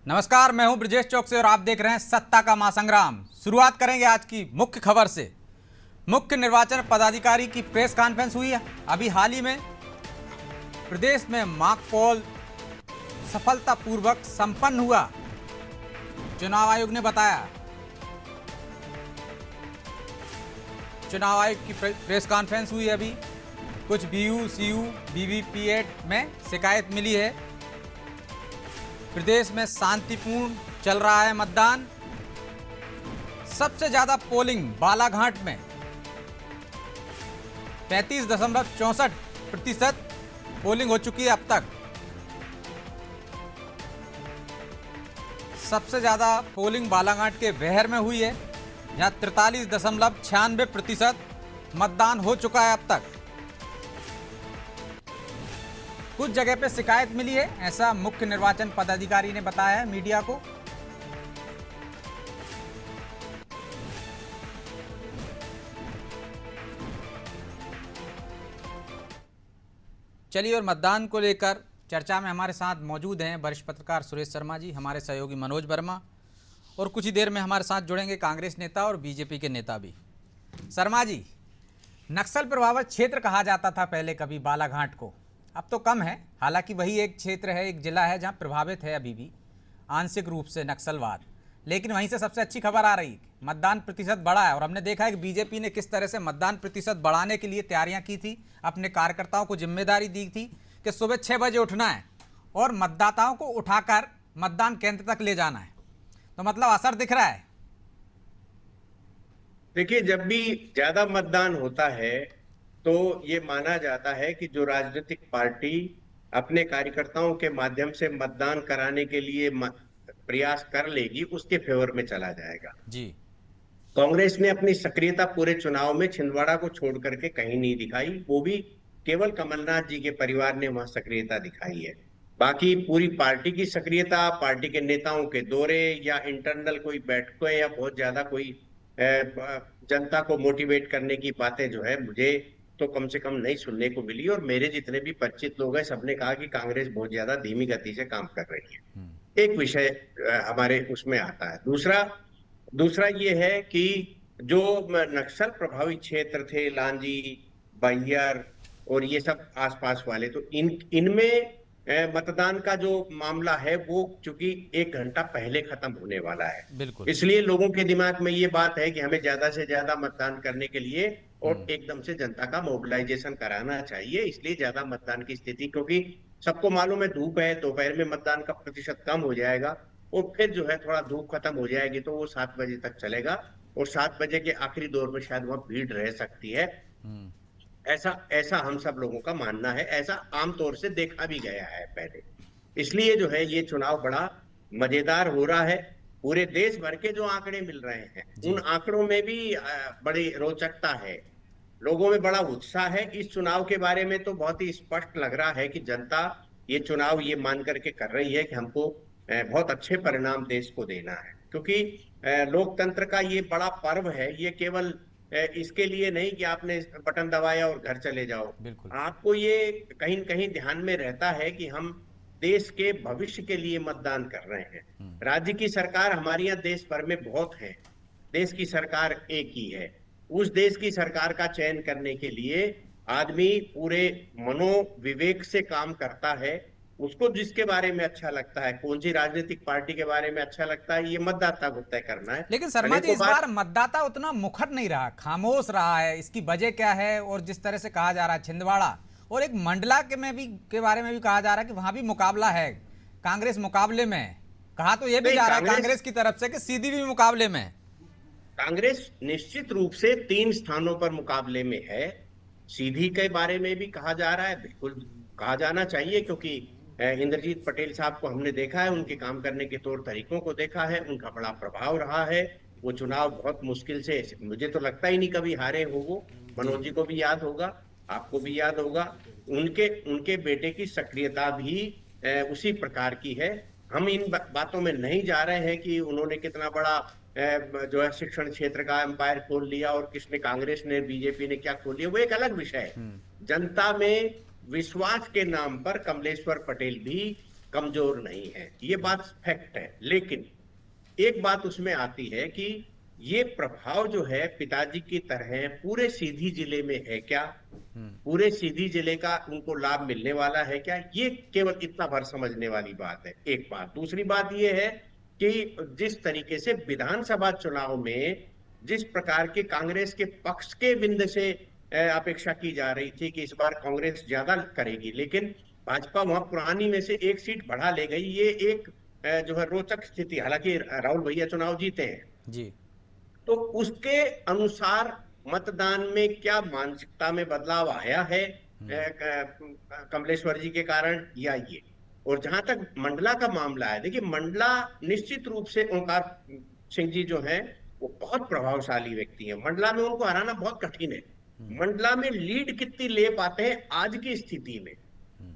नमस्कार, मैं हूं ब्रजेश चौक से और आप देख रहे हैं सत्ता का महासंग्राम। शुरुआत करेंगे आज की मुख्य खबर से। मुख्य निर्वाचन पदाधिकारी की प्रेस कॉन्फ्रेंस हुई है। अभी हाल ही में प्रदेश में मॉक पोल सफलतापूर्वक संपन्न हुआ, चुनाव आयोग ने बताया। चुनाव आयोग की प्रेस कॉन्फ्रेंस हुई अभी। कुछ बीयू, सीयू, वीवीपैट में शिकायत मिली है। प्रदेश में शांतिपूर्ण चल रहा है मतदान। सबसे ज्यादा पोलिंग बालाघाट में 35.64% पोलिंग हो चुकी है अब तक। सबसे ज्यादा पोलिंग बालाघाट के वेहर में हुई है, जहां 43.96% मतदान हो चुका है अब तक। कुछ जगह पे शिकायत मिली है, ऐसा मुख्य निर्वाचन पदाधिकारी ने बताया है मीडिया को। चलिए, और मतदान को लेकर चर्चा में हमारे साथ मौजूद हैं वरिष्ठ पत्रकार सुरेश शर्मा जी, हमारे सहयोगी मनोज वर्मा, और कुछ ही देर में हमारे साथ जुड़ेंगे कांग्रेस नेता और बीजेपी के नेता भी। शर्मा जी, नक्सल प्रभावित क्षेत्र कहा जाता था पहले कभी बालाघाट को, अब तो कम है। हालांकि वही एक क्षेत्र है, एक जिला है जहां प्रभावित है अभी भी आंशिक रूप से नक्सलवाद, लेकिन वहीं से सबसे अच्छी खबर आ रही, मतदान प्रतिशत बढ़ा है। और हमने देखा है कि बीजेपी ने किस तरह से मतदान प्रतिशत बढ़ाने के लिए तैयारियां की थी, अपने कार्यकर्ताओं को जिम्मेदारी दी थी कि सुबह 6 बजे उठना है और मतदाताओं को उठाकर मतदान केंद्र तक ले जाना है। तो मतलब असर दिख रहा है। देखिए, जब भी ज्यादा मतदान होता है तो ये माना जाता है कि जो राजनीतिक पार्टी अपने कार्यकर्ताओं के माध्यम से मतदान कराने के लिए प्रयास कर लेगी, उसके फेवर में चला जाएगा। जी। कांग्रेस ने अपनी सक्रियता पूरे चुनाव में छिंदवाड़ा को छोड़ करके कहीं नहीं दिखाई, वो भी केवल कमलनाथ जी के परिवार ने वहां सक्रियता दिखाई है। बाकी पूरी पार्टी की सक्रियता, पार्टी के नेताओं के दौरे या इंटरनल कोई बैठकें या बहुत ज्यादा कोई जनता को मोटिवेट करने की बातें जो है, मुझे तो कम से कम नहीं सुनने को मिली। और मेरे जितने भी परिचित लोग हैं, सबने कहा कि कांग्रेस बहुत ज्यादा धीमी गति से काम कर रही है। एक विषय हमारे उसमें आता है। दूसरा दूसरा ये है कि जो नक्सल प्रभावित क्षेत्र थे, लांजी, बैहर और ये सब आसपास वाले, तो इनमें मतदान का जो मामला है वो चूंकि 1 घंटा पहले खत्म होने वाला है, बिल्कुल। इसलिए लोगों के दिमाग में ये बात है कि हमें ज्यादा से ज्यादा मतदान करने के लिए और एकदम से जनता का मोबिलाइजेशन कराना चाहिए। इसलिए ज्यादा मतदान की स्थिति, क्योंकि सबको मालूम है धूप है, दोपहर में मतदान का प्रतिशत कम हो जाएगा और फिर जो है थोड़ा धूप खत्म हो जाएगी तो वो 7 बजे तक चलेगा और 7 बजे के आखिरी दौर में शायद वहां भीड़ रह सकती है। ऐसा ऐसा हम सब लोगों का मानना है। ऐसा आमतौर से देखा भी गया है पहले। इसलिए जो है ये चुनाव बड़ा मजेदार हो रहा है। पूरे देश भर के जो आंकड़े मिल रहे हैं, उन आंकड़ों में भी बड़ी रोचकता है। लोगों में बड़ा उत्साह है। इस चुनाव के बारे में तो बहुत ही स्पष्ट लग रहा है कि जनता ये चुनाव ये मान करके कर रही है कि हमको बहुत अच्छे परिणाम देश को देना है, क्योंकि लोकतंत्र का ये बड़ा पर्व है। ये केवल इसके लिए नहीं कि आपने बटन दबाया और घर चले जाओ। आपको ये कहीं न कहीं ध्यान में रहता है कि हम देश के भविष्य के लिए मतदान कर रहे हैं। राज्य की सरकार हमारे यहाँ देश भर में बहुत है, देश की सरकार एक ही है। उस देश की सरकार का चयन करने के लिए आदमी पूरे मनोविवेक से काम करता है। उसको जिसके बारे में अच्छा लगता है, कौन सी राजनीतिक पार्टी के बारे में अच्छा लगता है, ये मतदाता को तय करना है। लेकिन शर्मा जी, इस बार मतदाता उतना मुखर नहीं रहा, खामोश रहा है। इसकी वजह क्या है? और जिस तरह से कहा जा रहा है छिंदवाड़ा और एक मंडला के बारे में भी कहा जा रहा है कि वहां भी मुकाबला है, कांग्रेस मुकाबले में। कहा तो यह भी जा रहा है कांग्रेस की तरफ से कि सीधी भी मुकाबले में। कांग्रेस निश्चित रूप से 3 स्थानों पर मुकाबले में है। सीधी के बारे में भी कहा जा रहा है, बिल्कुल कहा जाना चाहिए, क्योंकि इंद्रजीत पटेल साहब को हमने देखा है, उनके काम करने के तौर तरीकों को देखा है, उनका बड़ा प्रभाव रहा है। वो चुनाव बहुत मुश्किल से, मुझे तो लगता ही नहीं कभी हारे हो वो। मनोज जी को भी याद होगा, आपको भी याद होगा। उनके बेटे की सक्रियता भी उसी प्रकार की है। हम इन बातों में नहीं जा रहे हैं कि उन्होंने कितना बड़ा जो है शिक्षण क्षेत्र का एम्पायर खोल लिया और किसने, कांग्रेस ने, बीजेपी ने क्या खोल लिया, वो एक अलग विषय है। जनता में विश्वास के नाम पर कमलेश्वर पटेल भी कमजोर नहीं है, ये बात फैक्ट है। लेकिन एक बात उसमें आती है कि ये प्रभाव जो है पिताजी की तरह पूरे सीधी जिले में है क्या, पूरे सीधी जिले का उनको लाभ मिलने वाला है क्या, ये केवल इतना भर समझने वाली बात है। एक बात। दूसरी बात ये है कि जिस तरीके से विधानसभा चुनाव में जिस प्रकार के कांग्रेस के पक्ष के बिंद से अपेक्षा की जा रही थी कि इस बार कांग्रेस ज्यादा करेगी, लेकिन भाजपा वहां पुरानी में से एक सीट बढ़ा ले गई, ये एक जो है रोचक स्थिति। हालांकि राहुल भैया चुनाव जीते हैं, जी। तो उसके अनुसार मतदान में क्या मानसिकता में बदलाव आया है कमलेश्वर जी के कारण, या ये। और जहां तक मंडला का मामला है, देखिए मंडला निश्चित रूप से ओंकार सिंह जी जो है वो बहुत प्रभावशाली व्यक्ति है, मंडला में उनको हराना बहुत कठिन है। मंडला में लीड कितनी ले पाते हैं आज की स्थिति में,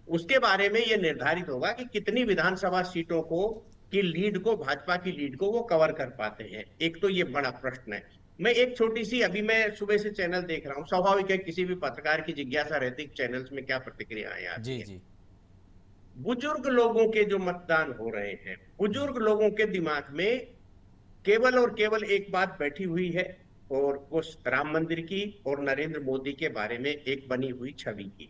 उसके बारे में यह निर्धारित होगा कि कितनी विधानसभा सीटों को की लीड को, भाजपा की लीड को वो कवर कर पाते हैं। एक तो ये बड़ा प्रश्न है। मैं एक छोटी सी, अभी मैं सुबह से चैनल देख रहा हूँ, स्वाभाविक है किसी भी पत्रकार की जिज्ञासा रहती है चैनल्स में क्या प्रतिक्रियाएं आती जी है। जी। बुजुर्ग लोगों के जो मतदान हो रहे हैं, बुजुर्ग लोगों के दिमाग में केवल और केवल एक बात बैठी हुई है, और वो राम मंदिर की और नरेंद्र मोदी के बारे में एक बनी हुई छवि की,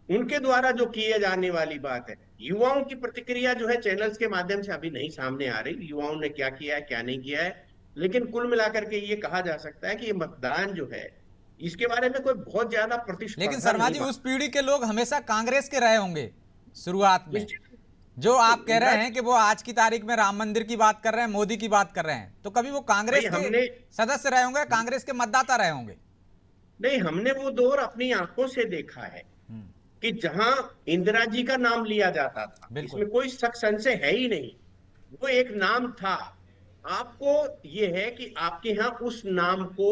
उनके द्वारा जो किए जाने वाली बात है। युवाओं की प्रतिक्रिया जो है चैनल्स के माध्यम से अभी नहीं सामने आ रही, युवाओं ने क्या किया है क्या नहीं किया है, लेकिन कुल मिलाकर के ये कहा जा सकता है कि ये मतदान जो है इसके बारे में कोई बहुत ज्यादा लेकिन प्रतिस्पर्धा शर्मा नहीं जी, उस पीढ़ी के लोग हमेशा कांग्रेस के रहे होंगे शुरुआत में। जो आप कह रहे हैं कि वो आज की तारीख में राम मंदिर की बात कर रहे हैं, मोदी की बात कर रहे हैं, तो कभी वो कांग्रेस के सदस्य रहे होंगे, कांग्रेस के मतदाता रहे होंगे। नहीं, हमने वो दौर अपनी आंखों से देखा है कि जहां इंदिरा जी का नाम लिया जाता था, इसमें कोई शक संशय है ही नहीं, वो एक नाम था। आपको ये है कि आपके यहाँ उस नाम को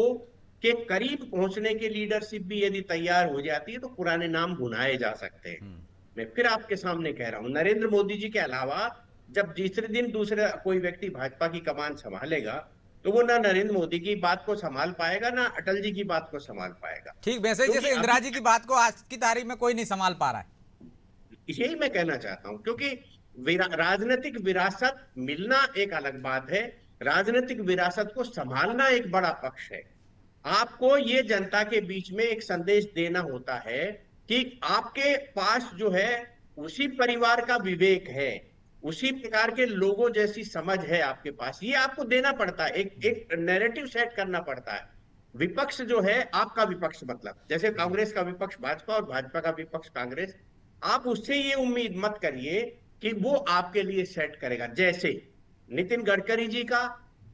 के करीब पहुंचने के लीडरशिप भी यदि तैयार हो जाती है तो पुराने नाम भुनाए जा सकते हैं। मैं फिर आपके सामने कह रहा हूं, नरेंद्र मोदी जी के अलावा जब तीसरे दिन दूसरा कोई व्यक्ति भाजपा की कमान संभालेगा तो वो ना नरेंद्र मोदी की बात को संभाल पाएगा ना अटल जी की बात को संभाल पाएगा। ठीक वैसे ही जैसे इंदिरा जी की बात को आज की तारीख में कोई नहीं संभाल पा रहा है। यही मैं कहना चाहता हूं, क्योंकि राजनीतिक विरासत मिलना एक अलग बात है, राजनीतिक विरासत को संभालना एक बड़ा पक्ष है। आपको ये जनता के बीच में एक संदेश देना होता है कि आपके पास जो है उसी परिवार का विवेक है, उसी प्रकार के लोगों जैसी समझ है आपके पास, ये आपको देना पड़ता है, एक नैरेटिव सेट करना पड़ता है। विपक्ष जो है आपका विपक्ष, मतलब जैसे कांग्रेस का विपक्ष भाजपा और भाजपा का विपक्ष कांग्रेस, आप उससे ये उम्मीद मत करिए कि वो आपके लिए सेट करेगा। जैसे नितिन गडकरी जी का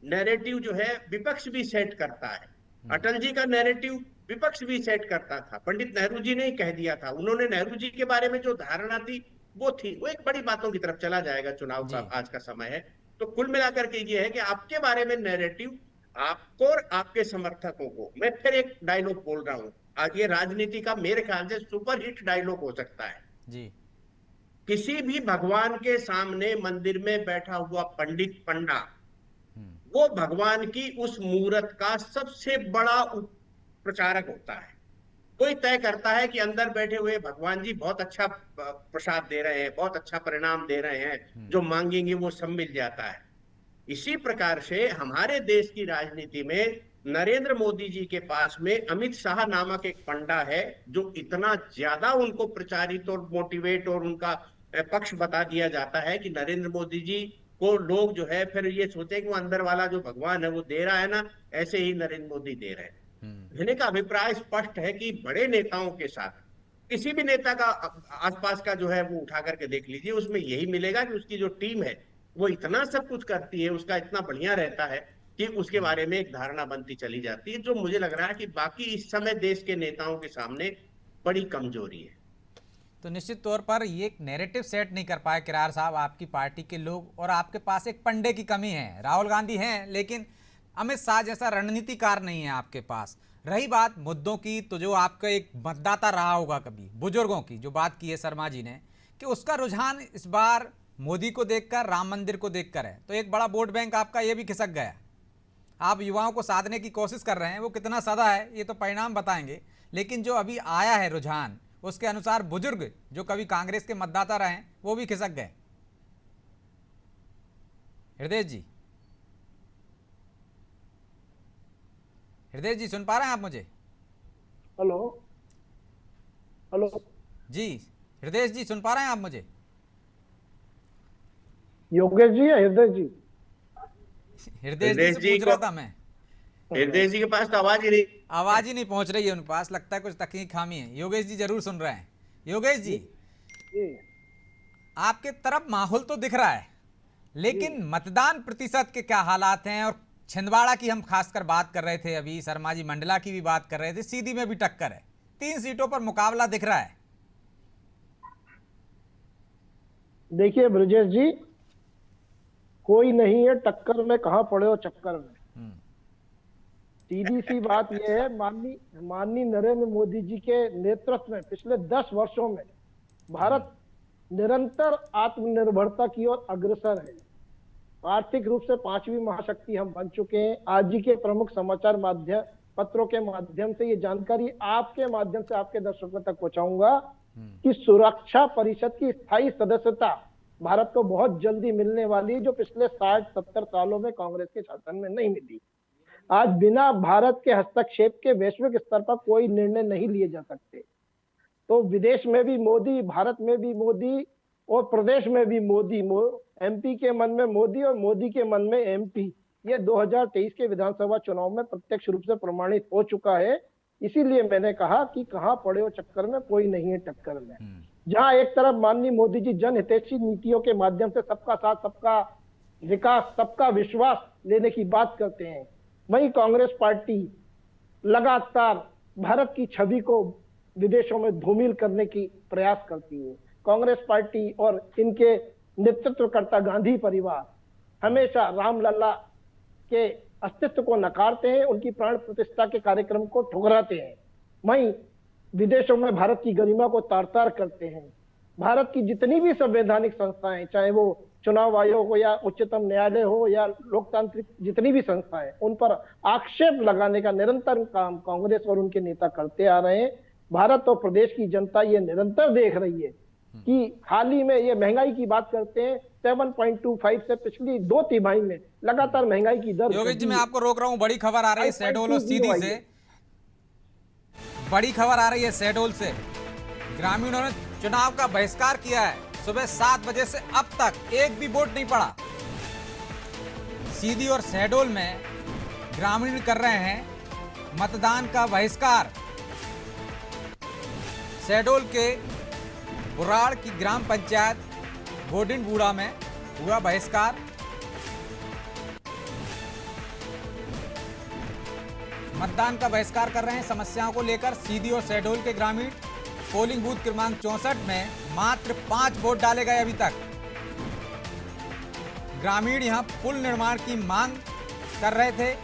नैरेटिव जो है विपक्ष भी सेट करता है, अटल जी का नैरेटिव विपक्ष भी सेट करता था, पंडित नेहरू जी ने ही कह दिया था, उन्होंने नेहरू जी के बारे में जो धारणा थी वो थी। वो एक बड़ी बातों की तरफ चला जाएगा, चुनाव का आज का समय है। तो कुल मिलाकर के ये है कि आपके बारे में नैरेटिव आपको और आपके समर्थकों को, मैं फिर एक डायलॉग बोल रहा हूं, आज ये राजनीति का मेरे ख्याल से सुपर हिट डायलॉग हो सकता है जी। किसी भी भगवान के सामने मंदिर में बैठा हुआ पंडित पंडा वो भगवान की उस मूर्त का सबसे बड़ा प्रचारक होता है। कोई तय करता है कि अंदर बैठे हुए भगवान जी बहुत अच्छा प्रसाद दे रहे हैं, बहुत अच्छा परिणाम दे रहे हैं, जो मांगेंगे वो सब मिल जाता है। इसी प्रकार से हमारे देश की राजनीति में नरेंद्र मोदी जी के पास में अमित शाह नामक एक पंडा है जो इतना ज्यादा उनको प्रचारित और मोटिवेट और उनका पक्ष बता दिया जाता है कि नरेंद्र मोदी जी को लोग जो है फिर ये सोचे कि वो अंदर वाला जो भगवान है वो दे रहा है ना, ऐसे ही नरेंद्र मोदी दे रहे हैं। कहने का अभिप्राय स्पष्ट है कि बड़े नेताओं के साथ किसी भी नेता का आसपास का जो है वो उठा करके देख लीजिए, उसमें यही मिलेगा कि उसकी जो टीम है वो इतना सब कुछ करती है, उसका इतना बढ़िया रहता है कि उसके बारे में एक धारणा बनती चली जाती है, जो मुझे लग रहा है कि बाकी इस समय देश के नेताओं के सामने बड़ी कमजोरी है। तो निश्चित तौर पर ये एक नैरेटिव सेट नहीं कर पाए किरार साहब, आपकी पार्टी के लोग, और आपके पास एक पंडे की कमी है। राहुल गांधी हैं लेकिन अमित शाह जैसा रणनीतिकार नहीं है आपके पास। रही बात मुद्दों की, तो जो आपका एक मतदाता रहा होगा कभी, बुजुर्गों की जो बात की है शर्मा जी ने, कि उसका रुझान इस बार मोदी को देखकर, राम मंदिर को देखकर है, तो एक बड़ा वोट बैंक आपका ये भी खिसक गया। आप युवाओं को साधने की कोशिश कर रहे हैं, वो कितना साधा है ये तो परिणाम बताएंगे, लेकिन जो अभी आया है रुझान, उसके अनुसार बुजुर्ग जो कभी कांग्रेस के मतदाता रहे वो भी खिसक गए। हृदय जी सुन पा रहे हैं आप मुझे? हेलो हेलो जी हृदय जी सुन पा रहे हैं आप मुझे? योगेश जी या हृदय जी? हृदय जी हृदय से जी पूछ को रहा था मैं। हृदय जी के पास तो आवाज ही नहीं। आवाज ही नहीं पहुंच रही है उनके पास, लगता है कुछ तकनीकी खामी है। योगेश जी जरूर सुन रहे हैं। योगेश जी, जी आपके तरफ माहौल तो दिख रहा है, लेकिन मतदान प्रतिशत के क्या हालात हैं? और छिंदवाड़ा की हम खासकर बात कर रहे थे, अभी शर्मा जी मंडला की भी बात कर रहे थे, सीधी में भी टक्कर है, 3 सीटों पर मुकाबला दिख रहा है। देखिए ब्रजेश जी, कोई नहीं है टक्कर में, कहां पड़े हो चक्कर में। सीधी सी बात यह है, माननीय नरेंद्र मोदी जी के नेतृत्व में पिछले 10 वर्षों में भारत निरंतर आत्मनिर्भरता की ओर अग्रसर है। आर्थिक रूप से 5वीं महाशक्ति हम बन चुके हैं। आज जी के प्रमुख समाचार माध्यम पत्रों के माध्यम से ये जानकारी आपके माध्यम से आपके दर्शकों तक पहुंचाऊंगा कि सुरक्षा परिषद की स्थायी सदस्यता भारत को बहुत जल्दी मिलने वाली है, जो पिछले 60-70 सालों में कांग्रेस के शासन में नहीं मिली। आज बिना भारत के हस्तक्षेप के वैश्विक स्तर पर कोई निर्णय नहीं लिए जा सकते। तो विदेश में भी मोदी, भारत में भी मोदी और प्रदेश में भी मोदी। एमपी के मन में मोदी और मोदी के मन में एमपी, ये 2023 के विधानसभा चुनाव में प्रत्यक्ष रूप से प्रमाणित हो चुका है। इसीलिए मैंने कहा कि कहां पड़े हो चक्कर में, कोई नहीं है टक्कर में। जहां एक तरफ माननीय मोदी जी जनहितैषी नीतियों के माध्यम से सबका साथ, सबका विकास, सबका विश्वास लेने की बात करते हैं, वहीं कांग्रेस पार्टी लगातार भारत की छवि को विदेशों में धूमिल करने की प्रयास करती है। कांग्रेस पार्टी और इनके नेतृत्वकर्ता गांधी परिवार हमेशा रामलला के अस्तित्व को नकारते हैं, उनकी प्राण प्रतिष्ठा के कार्यक्रम को ठुकराते हैं। वहीं विदेशों में भारत की गरिमा को तार-तार करते हैं। भारत की जितनी भी संवैधानिक संस्थाएं, चाहे वो चुनाव आयोग हो या उच्चतम न्यायालय हो या लोकतांत्रिक जितनी भी संस्थाएं, उन पर आक्षेप लगाने का निरंतर काम कांग्रेस और उनके नेता करते आ रहे हैं। भारत और प्रदेश की जनता ये निरंतर देख रही है कि हाल ही में ये महंगाई की बात करते हैं, 7.25 से पिछली 2 तिमाही में लगातार महंगाई की दर। योगेश जी मैं आपको रोक रहा हूं, बड़ी खबर आ रही है शहडोल और सीधी से, बड़ी खबर आ रही है शहडोल से। ग्रामीणों ने चुनाव का बहिष्कार किया है। सुबह 7 बजे से अब तक एक भी वोट नहीं पड़ा। सीधी और शहडोल में ग्रामीण कर रहे हैं मतदान का बहिष्कार। शहडोल के बुराड़ की ग्राम पंचायत गोडिनबूड़ा में हुआ बहिष्कार। मतदान का बहिष्कार कर रहे हैं समस्याओं को लेकर। सीधी और शहडोल के ग्रामीण पोलिंग बूथ क्रमांक 64 में मात्र 5 वोट डाले गए अभी तक। ग्रामीण यहां पुल निर्माण की मांग कर रहे थे,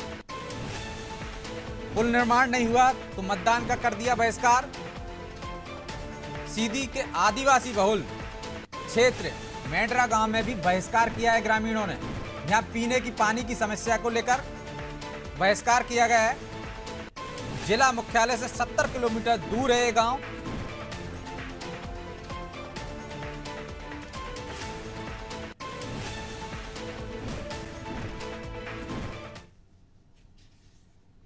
पुल निर्माण नहीं हुआ तो मतदान का कर दिया बहिष्कार। सीधी के आदिवासी बहुल क्षेत्र मेंढरा गांव में भी बहिष्कार किया है ग्रामीणों ने। यहां पीने की पानी की समस्या को लेकर बहिष्कार किया गया है। जिला मुख्यालय से 70 किलोमीटर दूर है ये गांव।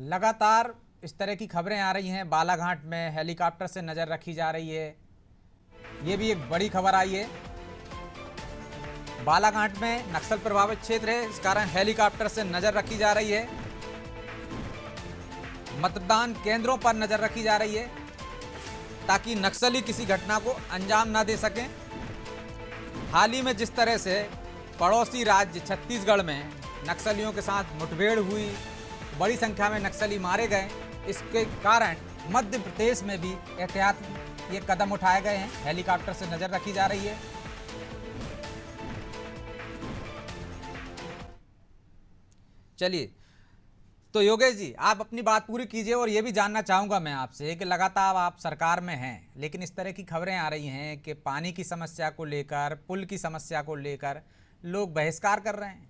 लगातार इस तरह की खबरें आ रही हैं। बालाघाट में हेलीकॉप्टर से नजर रखी जा रही है, ये भी एक बड़ी खबर आई है। बालाघाट में नक्सल प्रभावित क्षेत्र है, इस कारण हेलीकॉप्टर से नजर रखी जा रही है। मतदान केंद्रों पर नजर रखी जा रही है ताकि नक्सली किसी घटना को अंजाम ना दे सकें। हाल ही में जिस तरह से पड़ोसी राज्य छत्तीसगढ़ में नक्सलियों के साथ मुठभेड़ हुई, बड़ी संख्या में नक्सली मारे गए, इसके कारण मध्य प्रदेश में भी एहतियात ये कदम उठाए गए हैं। हेलीकॉप्टर से नजर रखी जा रही है। चलिए, तो योगेश जी आप अपनी बात पूरी कीजिए। और ये भी जानना चाहूँगा मैं आपसे कि लगातार आप सरकार में हैं, लेकिन इस तरह की खबरें आ रही हैं कि पानी की समस्या को लेकर, पुल की समस्या को लेकर लोग बहिष्कार कर रहे हैं।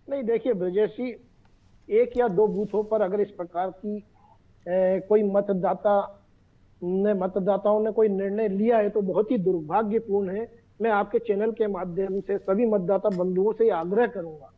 नहीं देखिए ब्रजेश जी, 1 या 2 बूथों पर अगर इस प्रकार की कोई मतदाताओं ने कोई निर्णय लिया है तो बहुत ही दुर्भाग्यपूर्ण है। मैं आपके चैनल के माध्यम से सभी मतदाता बंधुओं से आग्रह करूंगा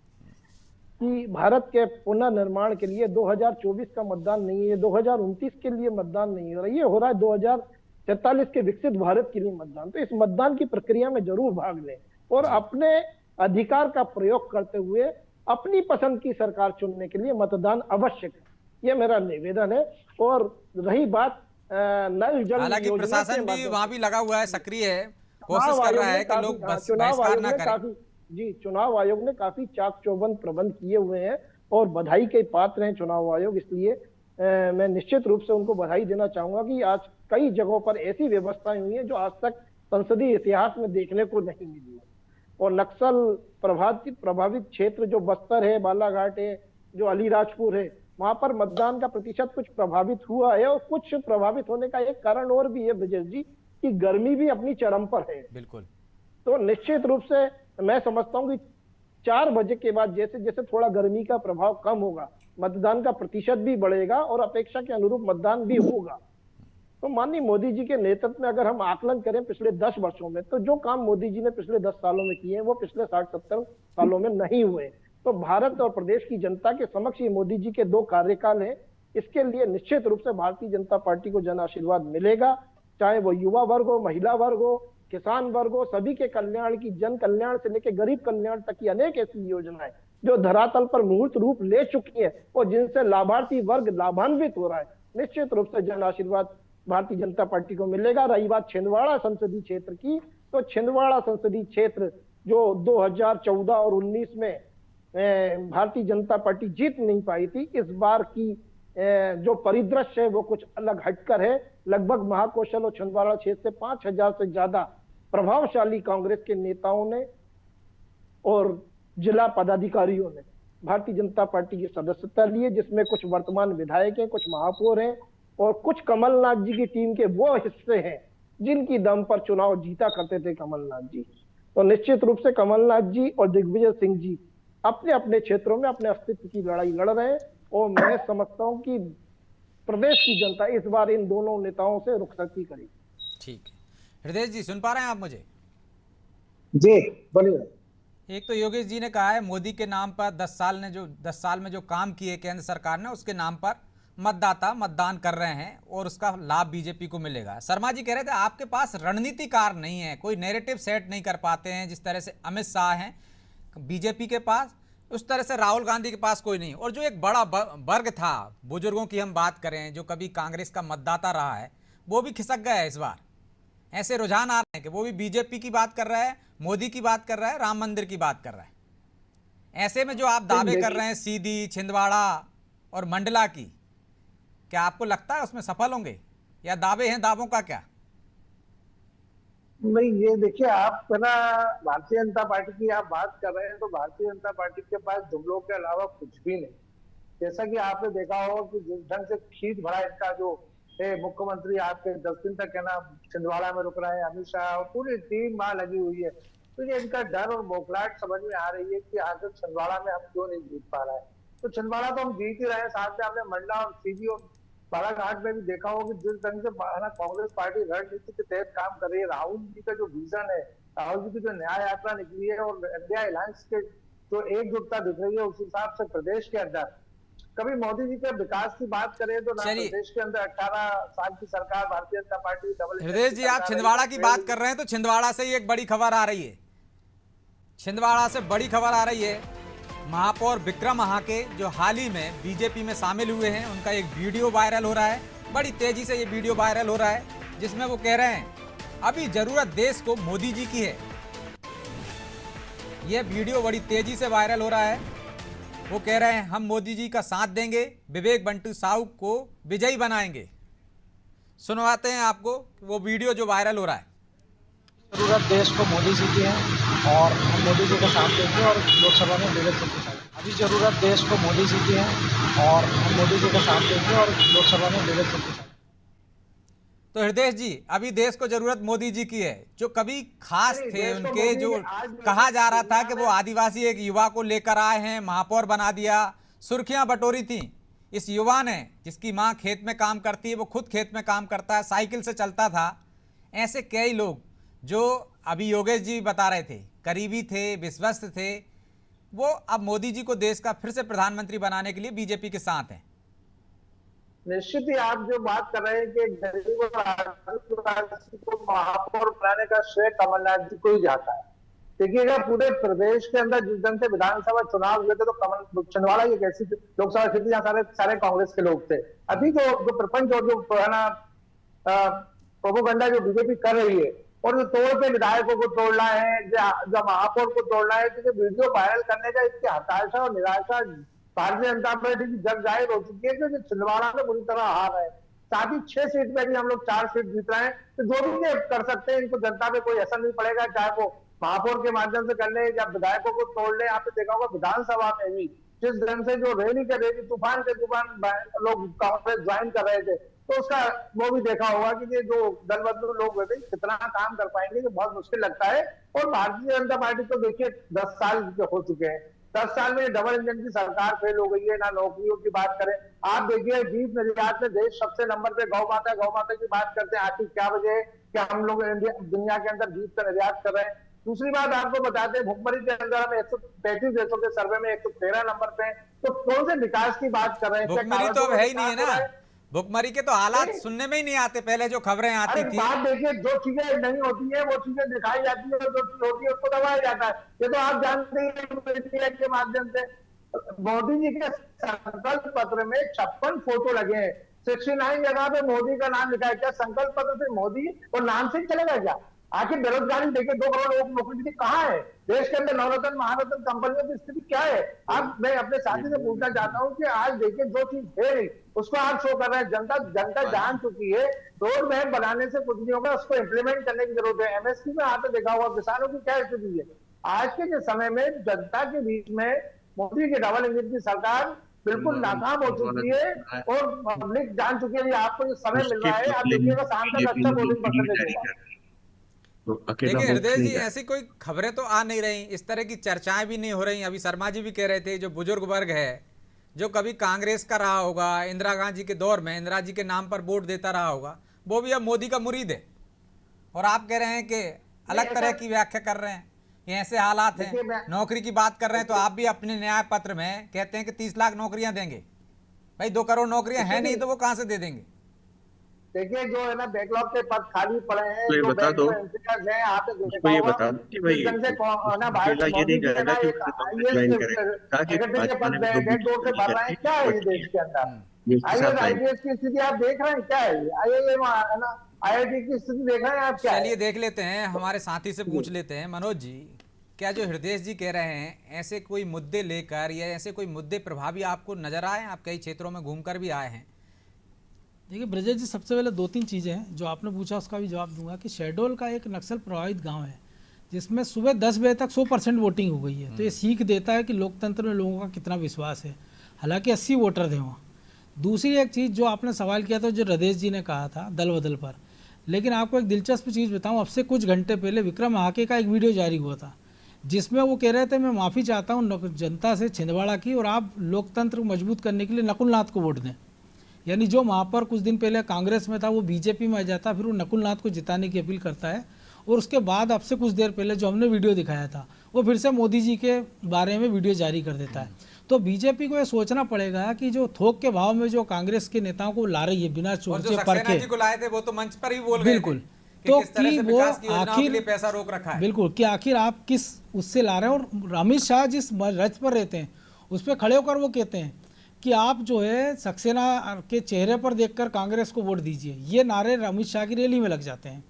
कि भारत के पुनर्निर्माण के लिए 2024 का मतदान नहीं है, 2029 के लिए मतदान नहीं हो रहा, ये हो रहा है 2047 के विकसित भारत के लिए मतदान। तो इस मतदान की प्रक्रिया में जरूर भाग लें और अपने अधिकार का प्रयोग करते हुए अपनी पसंद की सरकार चुनने के लिए मतदान अवश्य करें, ये मेरा निवेदन है। और रही बात नल जल हालांकि योजना प्रशासन के भी माध्यम वहां भी लगा हुआ है, सक्रिय है, कोशिश चुनाव कर आयोग रहा ने है कि काफी- लोग हाँ, बस चुनाव बहिष्कार आयोग ना ने करें। काफी जी चुनाव आयोग ने काफी चाक चौबंद प्रबंध किए हुए हैं और बधाई के पात्र हैं चुनाव आयोग। इसलिए मैं निश्चित रूप से उनको बधाई देना चाहूंगा कि आज कई जगहों पर ऐसी व्यवस्थाएं हुई हैं जो आज तक संसदीय इतिहास में देखने को नहीं मिली है। और नक्सल प्रभावित क्षेत्र जो बस्तर है, बालाघाट है, जो अलीराजपुर है, वहां पर मतदान का प्रतिशत कुछ प्रभावित हुआ है। और कुछ प्रभावित होने का एक कारण और भी है ब्रजेश जी कि गर्मी भी अपनी चरम पर है। बिल्कुल। तो निश्चित रूप से मैं समझता हूं कि 4 बजे के बाद जैसे जैसे थोड़ा गर्मी का प्रभाव कम होगा, मतदान का प्रतिशत भी बढ़ेगा और अपेक्षा के अनुरूप मतदान भी होगा। तो माननीय मोदी जी के नेतृत्व में अगर हम आकलन करें पिछले 10 वर्षों में, तो जो काम मोदी जी ने पिछले 10 सालों में किए हैं वो पिछले 60-70 सालों में नहीं हुए। तो भारत और प्रदेश की जनता के समक्ष ये मोदी जी के 2 कार्यकाल हैं। इसके लिए निश्चित रूप से भारतीय जनता पार्टी को जन आशीर्वाद मिलेगा, चाहे वो युवा वर्ग हो, महिला वर्ग हो, किसान वर्ग हो, सभी के कल्याण की, जन कल्याण से लेकर गरीब कल्याण तक की अनेक ऐसी योजनाएं जो धरातल पर मूर्त रूप ले चुकी है और जिनसे लाभार्थी वर्ग लाभान्वित हो रहा है। निश्चित रूप से जन आशीर्वाद भारतीय जनता पार्टी को मिलेगा। रही बात छिंदवाड़ा संसदीय क्षेत्र की, तो छिंदवाड़ा संसदीय क्षेत्र जो 2014 और 19 में भारतीय जनता पार्टी जीत नहीं पाई थी, इस बार की जो परिदृश्य है वो कुछ अलग हटकर है। लगभग महाकौशल और छिंदवाड़ा क्षेत्र से 5000 से ज्यादा प्रभावशाली कांग्रेस के नेताओं ने और जिला पदाधिकारियों ने भारतीय जनता पार्टी की सदस्यता ली है, जिसमें कुछ वर्तमान विधायक हैं, कुछ महापौर हैं और कुछ कमलनाथ जी की टीम के वो हिस्से हैं जिनकी दम पर चुनाव जीता करते थे कमलनाथ जी। तो निश्चित रूप से कमलनाथ जी और दिग्विजय सिंह जी अपने अपने क्षेत्रों में अपने अस्तित्व की लड़ाई लड़ रहे हैं और मैं समझता हूं कि प्रदेश की जनता इस बार इन दोनों नेताओं से रुखसती करेगी। ठीक है, हृदय जी सुन पा रहे हैं आप मुझे? जी बोलिए। एक तो योगेश जी ने कहा है मोदी के नाम पर 10 साल में जो काम किए केंद्र सरकार ने, उसके नाम पर मतदाता मतदान कर रहे हैं और उसका लाभ बीजेपी को मिलेगा। शर्मा जी कह रहे थे आपके पास रणनीतिकार नहीं है, कोई नैरेटिव सेट नहीं कर पाते हैं, जिस तरह से अमित शाह हैं बीजेपी के पास, उस तरह से राहुल गांधी के पास कोई नहीं। और जो एक बड़ा वर्ग था, बुजुर्गों की हम बात करें, जो कभी कांग्रेस का मतदाता रहा है, वो भी खिसक गया है इस बार। ऐसे रुझान आ रहे हैं कि वो भी बीजेपी की बात कर रहा है, मोदी की बात कर रहा है, राम मंदिर की बात कर रहा है। ऐसे में जो आप दावे कर रहे हैं सीधी, छिंदवाड़ा और मंडला की, क्या आपको लगता है उसमें सफल होंगे या दावे हैं, दावों का क्या? नहीं, ये देखिए, आप ना भारतीय जनता पार्टी की आप बात कर रहे हैं तो भारतीय जनता पार्टी के पास जुमलों के अलावा कुछ भी नहीं। जैसा कि आपने देखा होगा कि जिस ढंग से खींच भरा इनका जो मुख्यमंत्री आपके 10 दिन तक है ना छिंदवाड़ा में रुक रहे हैं, अमित शाह और पूरी टीम वहां लगी हुई है, तो ये इनका डर और बोखलाहट समझ में आ रही है कि आखिर छिंदवाड़ा में हम क्यों नहीं जीत पा रहे हैं। तो छिंदवाड़ा तो हम जीत ही रहे हैं, साथ में हमने मंडला और सीधी और बालाघाट में भी देखा होगा कि जिस ढंग से कांग्रेस पार्टी रणनीति के तहत काम कर रही है, राहुल जी का जो विजन है, राहुल जी की जो न्याय यात्रा निकली है और इंडिया अलायंस के जो एकजुटता दिख रही है, उस हिसाब से प्रदेश के अंदर कभी मोदी जी के विकास की बात करें तो ना प्रदेश के अंदर 18 साल की सरकार भारतीय जनता पार्टी डबल। हृदय जी आप छिंदवाड़ा की बात कर रहे हैं तो छिंदवाड़ा से ही एक बड़ी खबर आ रही है, छिंदवाड़ा से बड़ी खबर आ रही है। महापौर विक्रम हाके जो हाल ही में बीजेपी में शामिल हुए हैं, उनका एक वीडियो वायरल हो रहा है, बड़ी तेजी से ये वीडियो वायरल हो रहा है, जिसमें वो कह रहे हैं अभी जरूरत देश को मोदी जी की है। ये वीडियो बड़ी तेजी से वायरल हो रहा है। वो कह रहे हैं हम मोदी जी का साथ देंगे, विवेक बंटू साहू को विजयी बनाएंगे। सुनवाते हैं आपको वो वीडियो जो वायरल हो रहा है। जरूरत देश को मोदी जी की है और हम मोदी जी का साथ देंगे और लोकसभा में विवेक बंटू साहू। अभी जरूरत देश को मोदी जी की है और हम मोदी जी का साथ देंगे और लोकसभा में विवेक बंटू साहू। तो हृदय जी अभी देश को जरूरत मोदी जी की है। जो कभी खास थे उनके, जो कहा जा रहा था कि वो आदिवासी एक युवा को लेकर आए हैं, महापौर बना दिया, सुर्खियां बटोरी थी। इस युवा ने, जिसकी मां खेत में काम करती है, वो खुद खेत में काम करता है, साइकिल से चलता था। ऐसे कई लोग जो अभी योगेश जी बता रहे थे, करीबी थे, विश्वस्त थे, वो अब मोदी जी को देश का फिर से प्रधानमंत्री बनाने के लिए बीजेपी के साथ हैं। निश्चित ही आप जो बात कर रहे हैं कि गरीब और आदिवासी को महापौर बनाने का श्रेय कमलनाथ जी को ही जाता है। देखिएगा पूरे प्रदेश के अंदर जिस ढंग से विधानसभा चुनाव हुए थे तो कमल छिंदवाड़ा एक ऐसी लोकसभा क्षेत्र जहाँ सारे सारे कांग्रेस के लोग थे। अभी जो प्रपंच और जो पुराना प्रोपोगंडा जो बीजेपी कर रही है और जो तोड़ के विधायकों को तोड़ना है, जो महापौर को तोड़ना है, तो वीडियो वायरल करने का इसकी हताशा और निराशा भारतीय जनता पार्टी की जग जाहिर हो चुकी है कि छिंदवाड़ा में बुरी तरह हार है। साथ ही 6 सीट में भी हम लोग 4 सीट जीत रहे हैं, तो जो भी ये कर सकते हैं इनको जनता पे कोई असर नहीं पड़ेगा, चाहे वो महापौर के माध्यम से कर ले या विधायकों को तोड़ ले। आपने देखा होगा विधानसभा में भी जिस ढंग से जो रैली के रैली तूफान के तूफान लोग कांग्रेस ज्वाइन कर रहे थे, तो उसका वो भी देखा होगा कि ये जो दल बदलू लोग हुए थे कितना काम कर पाएंगे, ये बहुत मुश्किल लगता है। और भारतीय जनता पार्टी तो देखिए 10 साल हो चुके हैं, 10 साल में डबल इंजन की सरकार फेल हो गई है। ना नौकरियों की बात करें, आप देखिए बीफ निर्यात में देश सबसे नंबर पे गौ माता की बात करते हैं। आखिर क्या वजह है कि हम लोग दुनिया के अंदर बीफ का निर्यात कर रहे हैं। दूसरी बात आपको बताते हैं, भुखमरी के अंदर हम 133 देशों के सर्वे में 113 नंबर पे, तो कौन से विकास की बात कर रहे हैं? भुखमरी तो अब है ही नहीं है ना, भुखमरी के तो हालात सुनने में ही नहीं आते। पहले जो खबरें आती थी, बात देखिए, जो चीजें नहीं होती है वो चीजें दिखाई जाती है, जो चीज होती है उसको दबाया जाता है। ये तो आप जानते हैं मीडिया के माध्यम से मोदी जी के संकल्प पत्र में 56 फोटो लगे हैं, 69 जगह पे मोदी का नाम लिखा है। क्या संकल्प पत्र से मोदी और नाम से चलेगा क्या? आखिर बेरोजगारी देखिए, 2 करोड़ लोग नौकरी कहाँ है? देश के अंदर नवरत्न महारत्न कंपनियों की स्थिति क्या है? अब मैं अपने साथी से पूछना चाहता हूँ कि आज देखिए जो चीज है नहीं उसको आप शो कर रहे हैं। जनता जान चुकी है, रोड मैप बनाने से कुछ नहीं होगा, उसको इंप्लीमेंट करने की जरूरत है। एमएसपी में आपने देखा हुआ किसानों की क्या स्थिति है। आज के जो समय में जनता के बीच में मोदी की डबल इंजन की सरकार बिल्कुल नाकाम हो चुकी है और पब्लिक जान चुकी है। आपको जो समय मिल रहा है, आप देखिएगा शाम तक अच्छा वोटिंग परसेंटेज होगा। देखिए हृदय जी, ऐसी कोई खबरें तो आ नहीं रही, इस तरह की चर्चाएं भी नहीं हो रही। अभी शर्मा जी भी कह रहे थे, जो बुजुर्ग वर्ग है जो कभी कांग्रेस का रहा होगा, इंदिरा गांधी के दौर में इंदिरा जी के नाम पर वोट देता रहा होगा, वो भी अब मोदी का मुरीद है। और आप कह रहे हैं कि अलग तरह की व्याख्या कर रहे हैं, ये ऐसे हालात हैं। नौकरी की बात कर रहे हैं तो आप भी अपने न्याय पत्र में कहते हैं कि 30 लाख नौकरियां देंगे। भाई 2 करोड़ नौकरियां हैं नहीं तो वो कहां से दे देंगे? देखिए जो है ना बैकलॉग के पद खाली पड़े हैं, तो ये जो बता दो, आपने ये बता दो कि भाई ये नहीं कहेगा कि ज्वाइन करें, क्या है ये देश के अंदर? आईएएस की स्थिति आप देख रहे हैं क्या है? IIT की स्थिति देख रहे हैं आप क्या? चलिए देख लेते हैं, हमारे साथी से पूछ लेते हैं। मनोज जी, क्या जो हृदय जी कह रहे हैं ऐसे कोई मुद्दे लेकर या ऐसे कोई मुद्दे प्रभावी आपको नजर आए? आप कई क्षेत्रों में घूमकर भी आए हैं। देखिए ब्रजेश जी, सबसे पहले 2-3 चीज़ें हैं जो आपने पूछा, उसका भी जवाब दूंगा कि शहडोल का एक नक्सल प्रभावित गांव है जिसमें सुबह 10 बजे तक 100% वोटिंग हो गई है। तो ये सीख देता है कि लोकतंत्र में लोगों का कितना विश्वास है। हालांकि 80 वोटर थे वहाँ। दूसरी एक चीज़ जो आपने सवाल किया था, जो हृदय जी ने कहा था दल बदल पर, लेकिन आपको एक दिलचस्प चीज़ बताऊँ, अब से कुछ घंटे पहले विक्रम हाके का एक वीडियो जारी हुआ था जिसमें वो कह रहे थे मैं माफ़ी चाहता हूँ जनता से छिंदवाड़ा की, और आप लोकतंत्र को मजबूत करने के लिए नकुल नाथ को वोट दें। यानी जो महापौर कुछ दिन पहले कांग्रेस में था वो बीजेपी में आ जाता, फिर वो नकुल नाथ को जिताने की अपील करता है, और उसके बाद अब से कुछ देर पहले जो हमने वीडियो दिखाया था वो फिर से मोदी जी के बारे में वीडियो जारी कर देता है। तो बीजेपी को ये सोचना पड़ेगा कि जो थोक के भाव में जो कांग्रेस के नेताओं को ला रही है बिना सोचे परखे, को लाए थे वो तो मंच पर ही बोल रहे थे बिल्कुल, तो कि वो आखिर पैसा रोक रखा है, बिल्कुल कि आखिर आप किस उससे ला रहे हैं। और अमित शाह जिस रथ पर रहते हैं उस पर खड़े होकर वो कहते हैं कि आप जो है सक्सेना के चेहरे पर देखकर कांग्रेस को वोट दीजिए, ये नारे अमित शाह की रैली में लग जाते हैं।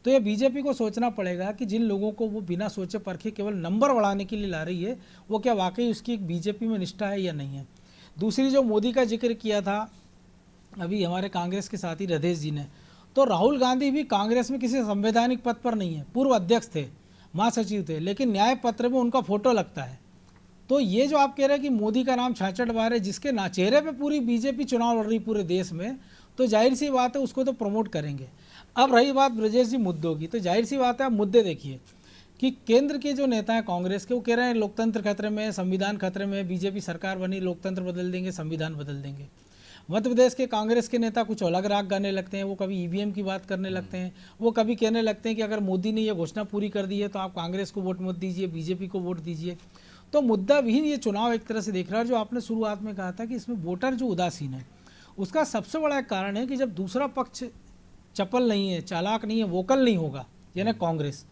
तो ये बीजेपी को सोचना पड़ेगा कि जिन लोगों को वो बिना सोचे परखे केवल नंबर बढ़ाने के लिए ला रही है, वो क्या वाकई उसकी एक बीजेपी में निष्ठा है या नहीं है। दूसरी जो मोदी का जिक्र किया था अभी हमारे कांग्रेस के साथी हृदय जी ने, तो राहुल गांधी भी कांग्रेस में किसी संवैधानिक पद पर नहीं है, पूर्व अध्यक्ष थे, महासचिव थे, लेकिन न्याय पत्र में उनका फोटो लगता है। तो ये जो आप कह रहे हैं कि मोदी का नाम छाछठ बार है, जिसके ना चेहरे पे पूरी बीजेपी चुनाव लड़ रही पूरे देश में, तो जाहिर सी बात है उसको तो प्रमोट करेंगे। अब रही बात ब्रजेश जी मुद्दों की, तो जाहिर सी बात है आप मुद्दे देखिए कि केंद्र के जो नेता हैं कांग्रेस के, वो कह रहे हैं लोकतंत्र खतरे में है, संविधान खतरे में है, बीजेपी सरकार बनी लोकतंत्र बदल देंगे, संविधान बदल देंगे। मध्य प्रदेश के कांग्रेस के नेता कुछ अलग राग गाने लगते हैं, वो कभी ईवीएम की बात करने लगते हैं, वो कभी कहने लगते हैं कि अगर मोदी ने ये घोषणा पूरी कर दी है तो आप कांग्रेस को वोट मत दीजिए, बीजेपी को वोट दीजिए। तो मुद्दा विहीन ये चुनाव एक तरह से देख रहा है। जो आपने शुरुआत में कहा था कि इसमें वोटर जो उदासीन है, उसका सबसे बड़ा एक कारण है कि जब दूसरा पक्ष चपल नहीं है, चालाक नहीं है, वोकल नहीं होगा, यानी कांग्रेस,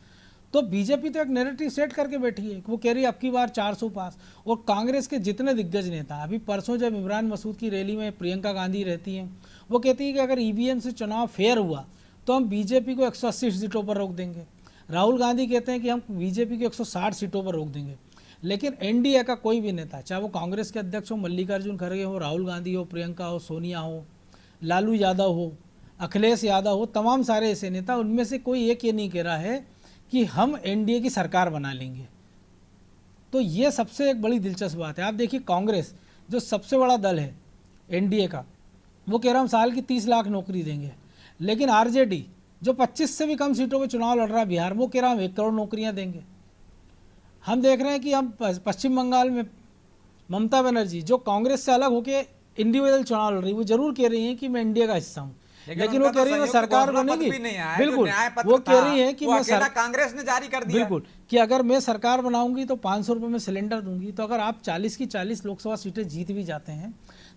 तो बीजेपी तो एक नैरेटिव सेट करके बैठी है। वो कह रही है अब की बार 400 पास। और कांग्रेस के जितने दिग्गज नेता, अभी परसों जब इमरान मसूद की रैली में प्रियंका गांधी रहती हैं, वो कहती है कि अगर ईवीएम से चुनाव फेयर हुआ तो हम बीजेपी को 180 सीटों पर रोक देंगे। राहुल गांधी कहते हैं कि हम बीजेपी को 160 सीटों पर रोक देंगे। लेकिन एनडीए का कोई भी नेता, चाहे वो कांग्रेस के अध्यक्ष हो, मल्लिकार्जुन खड़गे हो, राहुल गांधी हो, प्रियंका हो, सोनिया हो, लालू यादव हो, अखिलेश यादव हो, तमाम सारे ऐसे नेता, उनमें से कोई एक ये नहीं कह रहा है कि हम एनडीए की सरकार बना लेंगे। तो ये सबसे एक बड़ी दिलचस्प बात है। आप देखिए कांग्रेस जो सबसे बड़ा दल है एनडीए का, वो कह रहा हम साल की 30 लाख नौकरी देंगे। लेकिन आरजेडी जो 25 से भी कम सीटों पे चुनाव लड़ रहा है बिहार में, वो कह रहा हम 1 करोड़ नौकरियां देंगे। हम देख रहे हैं कि हम पश्चिम बंगाल में ममता बनर्जी जो कांग्रेस से अलग होकर इंडिविजुअल चुनाव लड़ रही, वो जरूर कह रही हैं कि मैं एनडीए का हिस्सा हूँ, लेकिन वो कह रही है मैं सरकार बनेगी। बिल्कुल, वो कह रही है कि मैं कांग्रेस ने जारी कर दिया, बिल्कुल, कि अगर मैं सरकार बनाऊंगी तो 500 रुपये में सिलेंडर दूंगी। तो अगर आप 40 की 40 लोकसभा सीटें जीत भी जाते हैं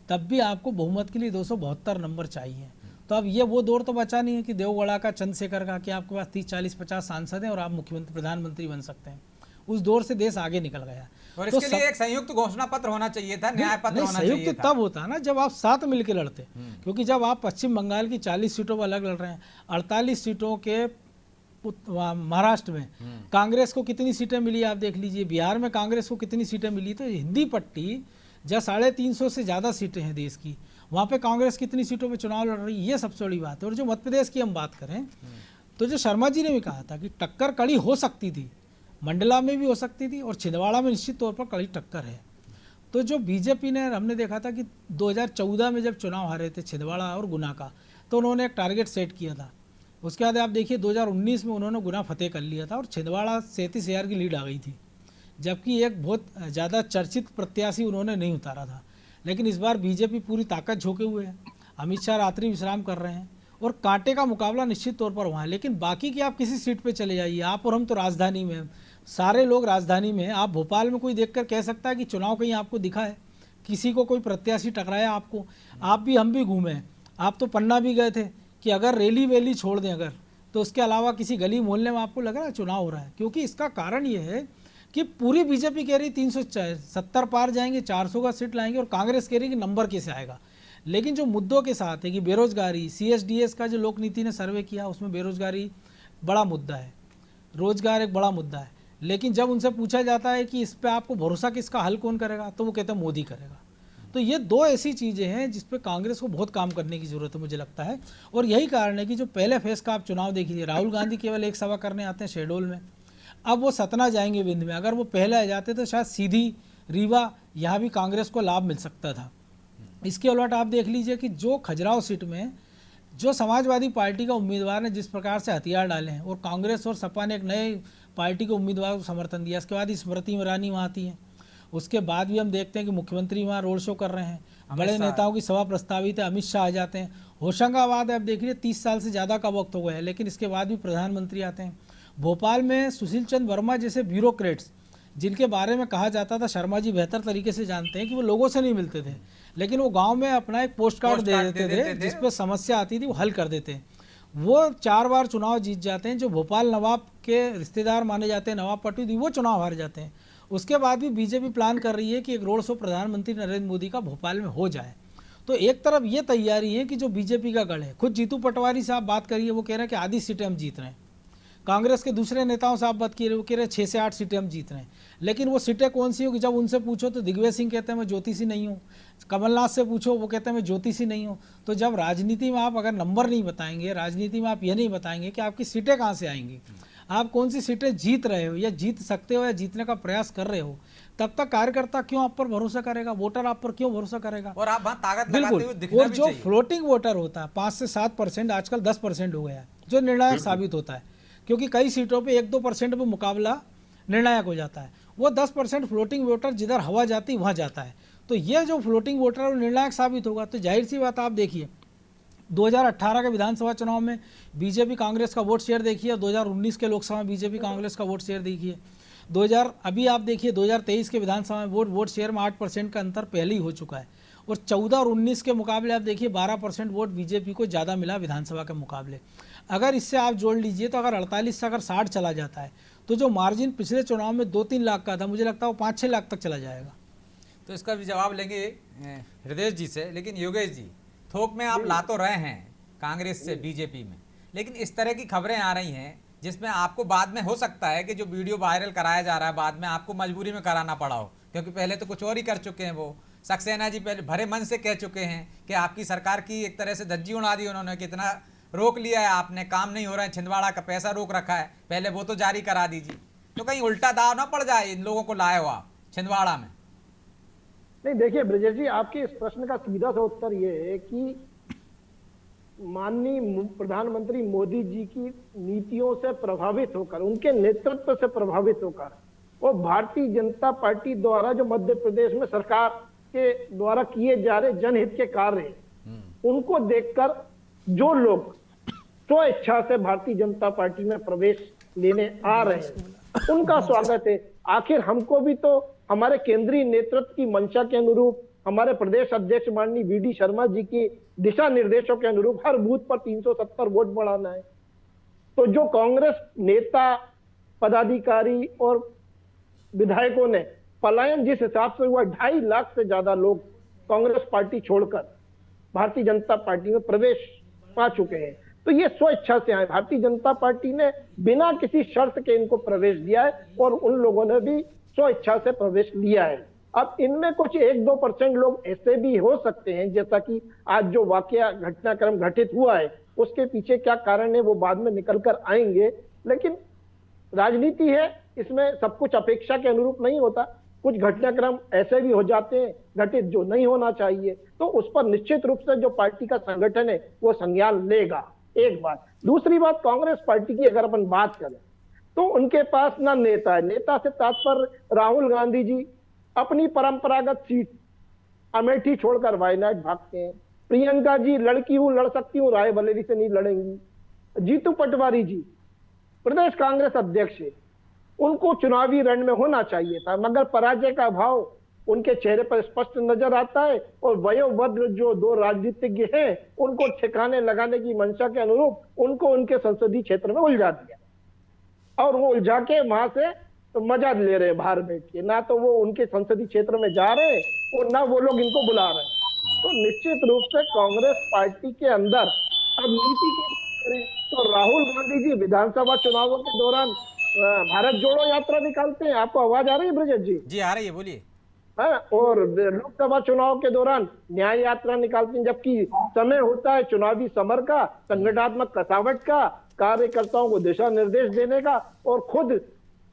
तब भी आपको बहुमत के लिए 272 नंबर चाहिए। तो अब ये वो दौर तो बचा नहीं है कि देवगढ़ा का, चंद्रशेखर का, कि आपके पास 30, 40, 50 सांसद हैं और आप मुख्यमंत्री, प्रधानमंत्री बन सकते हैं। उस दौर से देश आगे निकल गया। और इसके लिए एक संयुक्त घोषणा पत्र होना चाहिए था, न्याय पत्र होना चाहिए था। संयुक्त तब होता है ना जब आप साथ मिलकर लड़ते, क्योंकि जब आप पश्चिम बंगाल की 40 सीटों पर अलग लड़ रहे हैं, 48 सीटों के महाराष्ट्र में कांग्रेस को कितनी सीटें मिली आप देख लीजिए, बिहार में कांग्रेस को कितनी सीटें मिली। तो हिंदी पट्टी जहाँ 350 से ज़्यादा सीटें हैं देश की, वहाँ पे कांग्रेस कितनी सीटों पे चुनाव लड़ रही है, ये सबसे बड़ी बात है। और जो मध्य प्रदेश की हम बात करें तो जो शर्मा जी ने भी कहा था कि टक्कर कड़ी हो सकती थी, मंडला में भी हो सकती थी और छिंदवाड़ा में निश्चित तौर पर कड़ी टक्कर है। तो जो बीजेपी ने, हमने देखा था कि 2014 में जब चुनाव हारे थे छिंदवाड़ा और गुना का, तो उन्होंने एक टारगेट सेट किया था। उसके बाद आप देखिए 2019 में उन्होंने गुना फतेह कर लिया था और छिंदवाड़ा 37,000 की लीड आ गई थी, जबकि एक बहुत ज़्यादा चर्चित प्रत्याशी उन्होंने नहीं उतारा था। लेकिन इस बार बीजेपी पूरी ताकत झोंके हुए है, अमित शाह रात्रि विश्राम कर रहे हैं और कांटे का मुकाबला निश्चित तौर पर वहाँ है। लेकिन बाकी की आप किसी सीट पे चले जाइए, आप और हम तो राजधानी में, सारे लोग राजधानी में। आप भोपाल में कोई देखकर कह सकता है कि चुनाव कहीं आपको दिखा है, किसी को कोई प्रत्याशी टकराया आपको? आप भी हम भी घूमे हैं, आप तो पन्ना भी गए थे कि अगर रैली वैली छोड़ दें अगर, तो उसके अलावा किसी गली मोहल्ले में आपको लग रहा है चुनाव हो रहा है। क्योंकि इसका कारण ये है कि पूरी बीजेपी कह रही 370 पार जाएंगे, 400 का सीट लाएंगे, और कांग्रेस कह रही कि नंबर कैसे आएगा। लेकिन जो मुद्दों के साथ है कि बेरोजगारी, CSDS का जो लोक नीति ने सर्वे किया उसमें बेरोजगारी बड़ा मुद्दा है, रोजगार एक बड़ा मुद्दा है। लेकिन जब उनसे पूछा जाता है कि इस पे आपको भरोसा किसका, हल कौन करेगा, तो वो कहते हैं मोदी करेगा। तो ये दो ऐसी चीज़ें हैं जिस पे कांग्रेस को बहुत काम करने की ज़रूरत है मुझे लगता है। और यही कारण है कि जो पहले फेज का आप चुनाव देखिए, राहुल गांधी केवल एक सभा करने आते हैं शहडोल में, अब वो सतना जाएंगे विंध्य में। अगर वो पहले आ जाते तो शायद सीधी रीवा यहाँ भी कांग्रेस को लाभ मिल सकता था। इसके उलट आप देख लीजिए कि जो खजुराहो सीट में जो समाजवादी पार्टी का उम्मीदवार ने जिस प्रकार से हथियार डाले हैं, और कांग्रेस और सपा ने एक नए पार्टी के उम्मीदवार को समर्थन दिया, इसके बाद स्मृति ईरानी वहाँ आती हैं। उसके बाद भी हम देखते हैं कि मुख्यमंत्री वहाँ रोड शो कर रहे हैं, बड़े नेताओं की सभा प्रस्तावित है, अमित शाह आ जाते हैं। होशंगाबाद आप देख लीजिए 30 साल से ज़्यादा का वक्त हो गया है, लेकिन इसके बाद भी प्रधानमंत्री आते हैं। भोपाल में सुशील चंद्र वर्मा जैसे ब्यूरोक्रेट्स, जिनके बारे में कहा जाता था, शर्मा जी बेहतर तरीके से जानते हैं कि वो लोगों से नहीं मिलते थे, लेकिन वो गांव में अपना एक पोस्ट कार्ड दे देते थे, जिस पर समस्या आती थी वो हल कर देते हैं। वो 4 बार चुनाव जीत जाते हैं। जो भोपाल नवाब के रिश्तेदार माने जाते हैं, नवाब पटौदी, वो चुनाव हार जाते हैं। उसके बाद भी बीजेपी प्लान कर रही है कि एक रोड शो प्रधानमंत्री नरेंद्र मोदी का भोपाल में हो जाए। तो एक तरफ ये तैयारी है कि जो बीजेपी का गढ़ है, खुद जीतू पटवारी से आप बात करिए, वो कह रहे हैं कि आधी सीटें हम जीत रहे हैं। कांग्रेस के दूसरे नेताओं से आप बात किए, वो कह रहे हैं 6 से 8 सीटें हम जीत रहे हैं। लेकिन वो सीटें कौन सी होगी, जब उनसे पूछो तो दिग्विजय सिंह कहते हैं मैं ज्योतिषी नहीं हूँ, कमलनाथ से पूछो वो कहते हैं मैं ज्योतिषी नहीं हूँ। तो जब राजनीति में आप अगर नंबर नहीं बताएंगे, राजनीति में आप ये नहीं बताएंगे कि आपकी सीटें कहाँ से आएंगी, आप कौन सी सीटें जीत रहे हो या जीत सकते हो या जीतने का प्रयास कर रहे हो, तब तक कार्यकर्ता क्यों आप पर भरोसा करेगा, वोटर आप पर क्यों भरोसा करेगा। और आप वहाँ ताकत लगाते हुए दिखना बिल्कुल। और भी जो चाहिए। फ्लोटिंग वोटर होता है 5 से 7%, आजकल 10% हो गया है, जो निर्णायक साबित होता है, क्योंकि कई सीटों पे 1-2% पे मुकाबला निर्णायक हो जाता है। वो 10% फ्लोटिंग वोटर जिधर हवा जाती वहाँ जाता है। तो ये जो फ्लोटिंग वोटर है वो निर्णायक साबित होगा। तो जाहिर सी बात आप देखिए 2018 के विधानसभा चुनाव में बीजेपी कांग्रेस का वोट शेयर देखिए, 2019 के लोकसभा में बीजेपी कांग्रेस का वोट शेयर देखिए, अभी आप देखिए 2023 के विधानसभा में वोट शेयर में 8% का अंतर पहले ही हो चुका है, और 14 और 19 के मुकाबले आप देखिए 12% वोट बीजेपी को ज़्यादा मिला विधानसभा के मुकाबले। अगर इससे आप जोड़ लीजिए तो अगर 48 से अगर 60 चला जाता है तो जो मार्जिन पिछले चुनाव में 2-3 लाख का था, मुझे लगता है वो 5-6 लाख तक चला जाएगा। तो इसका भी जवाब लेंगे हृदय जी से। लेकिन योगेश जी, थोक में आप ला तो रहे हैं कांग्रेस से बीजेपी में, लेकिन इस तरह की खबरें आ रही हैं जिसमें आपको बाद में हो सकता है कि जो वीडियो वायरल कराया जा रहा है बाद में आपको मजबूरी में कराना पड़ा हो, क्योंकि पहले तो कुछ और ही कर चुके हैं। वो सक्सेना जी पहले भरे मन से कह चुके हैं कि आपकी सरकार की एक तरह से धज्जी उड़ा दी उन्होंने, कितना रोक लिया है आपने, काम नहीं हो रहा है, छिंदवाड़ा का पैसा रोक रखा है, पहले वो तो जारी करा दीजिए। तो कहीं उल्टा दाव ना पड़ जाए इन लोगों को लाए हो आप छिंदवाड़ा में। नहीं देखिए ब्रजेश जी, आपके इस प्रश्न का सीधा सा उत्तर ये है कि माननीय प्रधानमंत्री मोदी जी की नीतियों से प्रभावित होकर, उनके नेतृत्व से प्रभावित होकर, और भारतीय जनता पार्टी द्वारा जो मध्य प्रदेश में सरकार के द्वारा किए जा रहे जनहित के कार्य, उनको देखकर जो लोग स्व इच्छा से भारतीय जनता पार्टी में प्रवेश लेने आ रहे हैं उनका स्वागत है। आखिर हमको भी तो हमारे केंद्रीय नेतृत्व की मंशा के अनुरूप, हमारे प्रदेश अध्यक्ष माननीय वी.डी. शर्मा जी की दिशा निर्देशों के अनुरूप हर बूथ पर 370 वोट बढ़ाना है। तो जो कांग्रेस नेता, पदाधिकारी और विधायकों ने पलायन जिस हिसाब से हुआ, 2.5 लाख से ज्यादा लोग कांग्रेस पार्टी छोड़कर भारतीय जनता पार्टी में प्रवेश पा चुके हैं। तो ये स्व इच्छा से आए, भारतीय जनता पार्टी ने बिना किसी शर्त के इनको प्रवेश दिया है और उन लोगों ने भी स्व इच्छा से प्रवेश लिया है। अब इनमें कुछ 1-2% लोग ऐसे भी हो सकते हैं, जैसा कि आज जो वाकया घटनाक्रम घटित हुआ है उसके पीछे क्या कारण है वो बाद में निकल कर आएंगे। लेकिन राजनीति है, इसमें सब कुछ अपेक्षा के अनुरूप नहीं होता, कुछ घटनाक्रम ऐसे भी हो जाते हैं घटित जो नहीं होना चाहिए। तो उस पर निश्चित रूप से जो पार्टी का संगठन है वो संज्ञान लेगा, एक बात। दूसरी बात, कांग्रेस पार्टी की अगर अपन बात करें तो उनके पास ना नेता है। नेता से तात्पर्य राहुल गांधी जी अपनी परंपरागत सीट अमेठी छोड़कर वायनाड भागते हैं। प्रियंका जी लड़की हूं, लड़ सकती हूं, रायबरेली से नहीं लड़ेंगी। जीतू पटवारी जी प्रदेश कांग्रेस अध्यक्ष है, उनको चुनावी रण में होना चाहिए था, मगर पराजय का भाव उनके चेहरे पर स्पष्ट नजर आता है और वयोवृद्ध जो 2 राजनीतिज्ञ हैं उनको ठिकाने लगाने की मंशा के अनुरूप उनको उनके संसदीय क्षेत्र में उलझा दिया और वो उलझा के वहां से तो मजा ले रहे हैं बाहर बैठ के। ना तो वो उनके संसदीय क्षेत्र में जा रहे हैं और ना वो लोग इनको बुला रहे हैं। तो निश्चित रूप से कांग्रेस पार्टी के अंदर अब नीति की बात करें तो राहुल गांधी जी विधानसभा चुनावों के दौरान भारत जोड़ो यात्रा निकालते हैं। आपको आवाज आ रही है ब्रजेश जी? जी आ रही है, बोलिए। हाँ, और लोकसभा चुनाव के दौरान न्याय यात्रा निकालते हैं, जबकि समय होता है चुनावी समर का, संगठनात्मक कसावट का, कार्यकर्ताओं को दिशा निर्देश देने का और खुद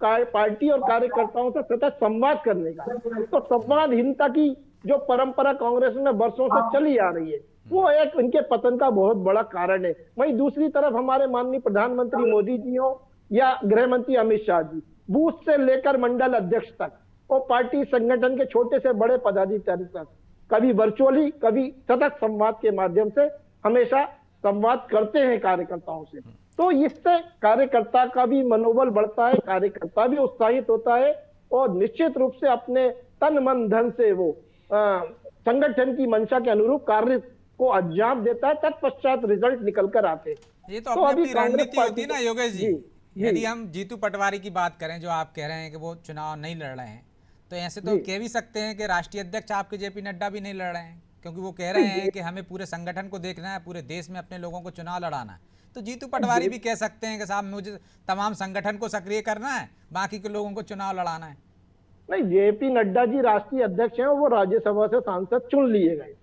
पार्टी और कार्यकर्ताओं से सतत संवाद करने का। तो संवादहीनता की जो परंपरा कांग्रेस में वर्षों से चली आ रही है वो एक इनके पतन का बहुत बड़ा कारण है। वहीं दूसरी तरफ हमारे माननीय प्रधानमंत्री मोदी जी हो या गृह मंत्री अमित शाह जी, बूथ से लेकर मंडल अध्यक्ष तक और पार्टी संगठन के छोटे से बड़े पदाधिकारी तक कभी वर्चुअली कभी सतत संवाद के माध्यम से हमेशा संवाद करते हैं कार्यकर्ताओं से। तो इससे कार्यकर्ता का भी मनोबल बढ़ता है, कार्यकर्ता भी उत्साहित होता है और निश्चित रूप से अपने तन मन धन से वो संगठन की मंशा के अनुरूप कार्य को अंजाम देता है, तत्पश्चात रिजल्ट निकल कर आते हैं। ये तो अपनी रणनीति होती है ना योगेश जी। जी। यदि हम जीतू पटवारी की बात करें जो आप कह रहे हैं कि वो चुनाव नहीं लड़ रहे हैं, तो ऐसे तो कह भी सकते हैं कि राष्ट्रीय अध्यक्ष आपके जेपी नड्डा भी नहीं लड़ रहे हैं, क्योंकि वो कह रहे हैं कि हमें पूरे संगठन को देखना है, पूरे देश में अपने लोगों को चुनाव लड़ाना है। तो जीतू पटवारी भी कह सकते हैं कि साहब मुझे तमाम संगठन को सक्रिय करना है, बाकी के लोगों को चुनाव लड़ाना है। नहीं, जेपी नड्डा जी राष्ट्रीय अध्यक्ष हैं, वो राज्यसभा से सांसद चुन लिए गए,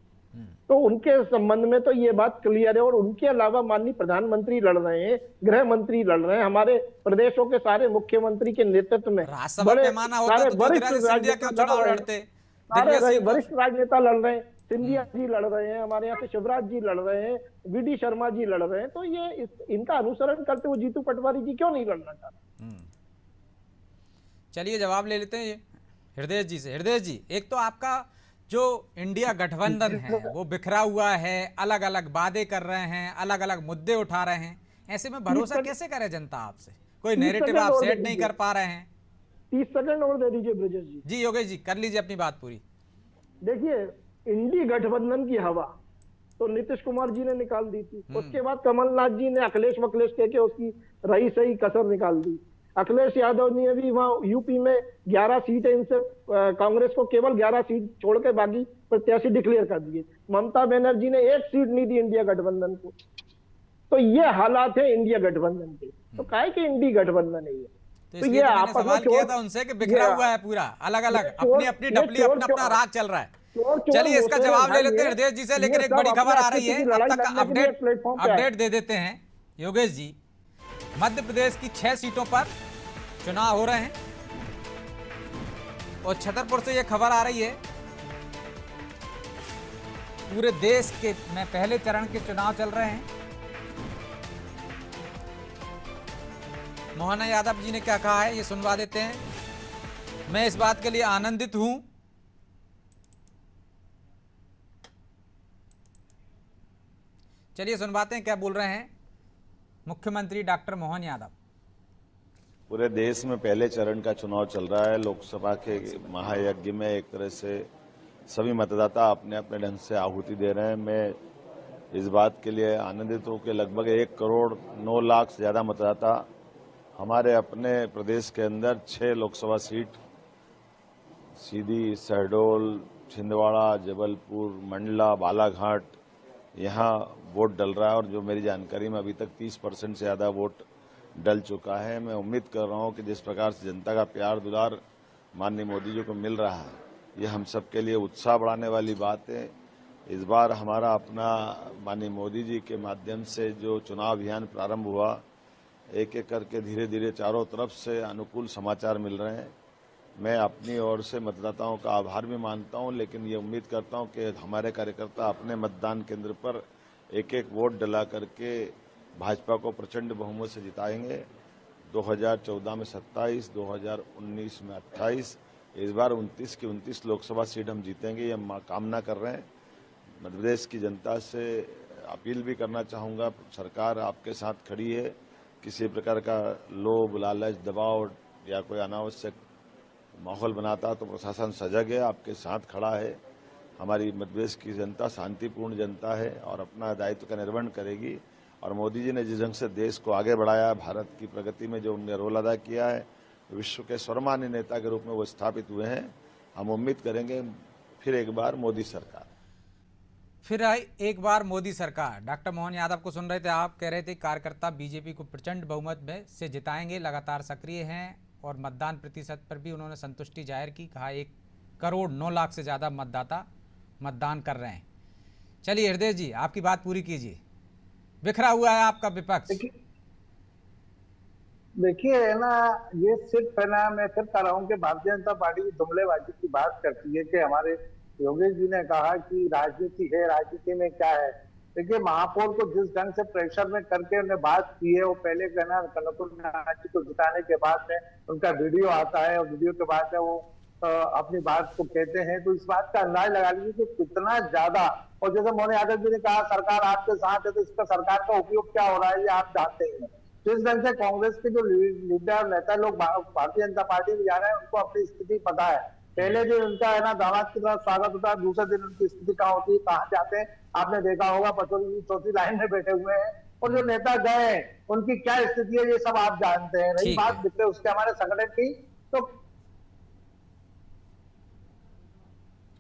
तो उनके संबंध में तो ये बात क्लियर है। और उनके अलावा माननीय प्रधानमंत्री लड़ रहे हैं, गृह मंत्री लड़ रहे हैं, हमारे प्रदेशों के सारे मुख्यमंत्री के नेतृत्व में सारे वरिष्ठ राजनेता लड़ रहे हैं। सिंधिया जी लड़ रहे हैं, हमारे यहाँ से शिवराज जी लड़ रहे हैं, वी.डी. शर्मा जी लड़ रहे हैं। तो ये इनका अनुसरण करते हुए जीतू पटवारी जी क्यों नहीं लड़ना चाहते? चलिए जवाब ले लेते हैं हृदय जी से। हृदय जी, एक तो आपका जो इंडिया गठबंधन है वो बिखरा हुआ है, अलग अलग वादे कर रहे हैं, अलग अलग मुद्दे उठा रहे हैं, ऐसे में भरोसा कैसे करे जनता आपसे? कोई नैरेटिव आप सेट नहीं कर पा रहे हैं। 30 सेकंड और दे दीजिए ब्रजेश जी। जी योगेश जी कर लीजिए अपनी बात पूरी। देखिए, इंडी गठबंधन की हवा तो नीतीश कुमार जी ने निकाल दी थी, उसके बाद कमलनाथ जी ने अखिलेश वखिलेश कह के उसकी रही सही कसर निकाल दी। अखिलेश यादव ने भी वहां यूपी में 11 सीटें इनसे कांग्रेस को केवल 11 सीट छोड़ के बाकी प्रत्याशी डिक्लेयर कर दिए। ममता बनर्जी ने 1 सीट नहीं दी इंडिया गठबंधन को। तो ये हालात है इंडिया गठबंधन के। तो काहे कि इंडी गठबंधन है ये। तो ये आपस में सवाल किया था उनसे कि बिखरा हुआ है पूरा, अलग अलग अपनी अपनी डपली अपना अपना राज चल रहा है। चलिए इसका जवाब ले लेते हैं हृदय जी से, लेकिन एक बड़ी खबर आ रही है, अब तक अपडेट दे देते हैं योगेश जी। मध्य प्रदेश की 6 सीटों पर चुनाव हो रहे हैं और छतरपुर से यह खबर आ रही है पूरे देश के में पहले चरण के चुनाव चल रहे हैं। मोहना यादव जी ने क्या कहा है ये सुनवा देते हैं। मैं इस बात के लिए आनंदित हूं चलिए सुनवाते हैं क्या बोल रहे हैं मुख्यमंत्री डॉक्टर मोहन यादव। पूरे देश में पहले चरण का चुनाव चल रहा है। लोकसभा के महायज्ञ में एक तरह से सभी मतदाता अपने अपने ढंग से आहुति दे रहे हैं। मैं इस बात के लिए आनंदित हूं कि लगभग 1 करोड़ 9 लाख से ज्यादा मतदाता हमारे अपने प्रदेश के अंदर 6 लोकसभा सीट सीधी, शहडोल, छिंदवाड़ा, जबलपुर, मंडला, बालाघाट यहाँ वोट डल रहा है और जो मेरी जानकारी में अभी तक 30% से ज़्यादा वोट डल चुका है। मैं उम्मीद कर रहा हूँ कि जिस प्रकार से जनता का प्यार दुलार माननीय मोदी जी को मिल रहा है, ये हम सब के लिए उत्साह बढ़ाने वाली बात है। इस बार हमारा अपना माननीय मोदी जी के माध्यम से जो चुनाव अभियान प्रारंभ हुआ, एक एक करके धीरे धीरे चारों तरफ से अनुकूल समाचार मिल रहे हैं। मैं अपनी ओर से मतदाताओं का आभार भी मानता हूं, लेकिन ये उम्मीद करता हूं कि हमारे कार्यकर्ता अपने मतदान केंद्र पर एक एक वोट डला करके भाजपा को प्रचंड बहुमत से जिताएंगे। 2014 में 27, 2019 में 28, इस बार 29 की 29 लोकसभा सीट हम जीतेंगे, ये हम कामना कर रहे हैं। मध्य प्रदेश की जनता से अपील भी करना चाहूँगा, सरकार आपके साथ खड़ी है। किसी प्रकार का लोभ, लालच, दबाव या कोई अनावश्यक माहौल बनाता तो प्रशासन सजग है, आपके साथ खड़ा है। हमारी मध्य प्रदेश की जनता शांतिपूर्ण जनता है और अपना दायित्व का निर्वहन करेगी। और मोदी जी ने जिस ढंग से देश को आगे बढ़ाया, भारत की प्रगति में जो उन्होंने रोल अदा किया है, विश्व के सर्वमान्य नेता के रूप में वो स्थापित हुए हैं। हम उम्मीद करेंगे फिर एक बार मोदी सरकार। फिर आई एक बार मोदी सरकार। डॉक्टर मोहन यादव को सुन रहे थे आप, कह रहे थे कार्यकर्ता बीजेपी को प्रचंड बहुमत में से जिताएंगे, लगातार सक्रिय हैं और मतदान प्रतिशत पर भी उन्होंने संतुष्टि जाहिर की। कहा 1 करोड़ 9 लाख से ज़्यादा मतदाता मतदान कर रहे हैं। चलिए हृदय जी आपकी बात पूरी कीजिए। बिखरा हुआ है आपका विपक्ष। देखिए है ना, ये सिर्फ है ना, मैं फिर कह रहा हूँ कि भारतीय जनता पार्टी की जुमलेबाजी की बात करती है कि हमारे योगेश जी ने कहा कि राजनीति है, राजनीति में क्या है। देखिए, महापौर को जिस ढंग से प्रेशर में करके उन्हें बात की है, वो पहले कहना कनकपुर नाची को जिताने के बाद में उनका वीडियो आता है और वीडियो के बाद में वो अपनी बात को कहते हैं। तो इस बात का अंदाज लगा लीजिए कि कितना ज्यादा, और जैसे मोहन यादव जी ने कहा सरकार आपके साथ है, तो इसका सरकार का उपयोग क्या हो रहा है ये आप जानते ही हैं। जिस ढंग से कांग्रेस के जो लीडर नेता लोग भारतीय जनता पार्टी में जा रहे हैं, उनको अपनी स्थिति पता है। पहले दिन उनका है ना दामाद की तरफ स्वागत होता है, दूसरे दिन उनकी स्थिति कहाँ होती है, कहाँ जाते हैं, आपने देखा होगा पचौरी जी चौथी लाइन में बैठे हुए हैं। और जो नेता गए उनकी क्या स्थिति है ये सब आप जानते हैं। रही बात बिकते उसके हमारे संगठन की, तो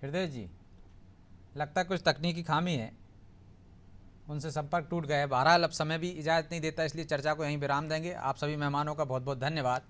हृदय जी लगता है कुछ तकनीकी खामी है, उनसे संपर्क टूट गया है। बहरहाल अब समय भी इजाज़त नहीं देता, इसलिए चर्चा को यहीं विराम देंगे। आप सभी मेहमानों का बहुत बहुत धन्यवाद।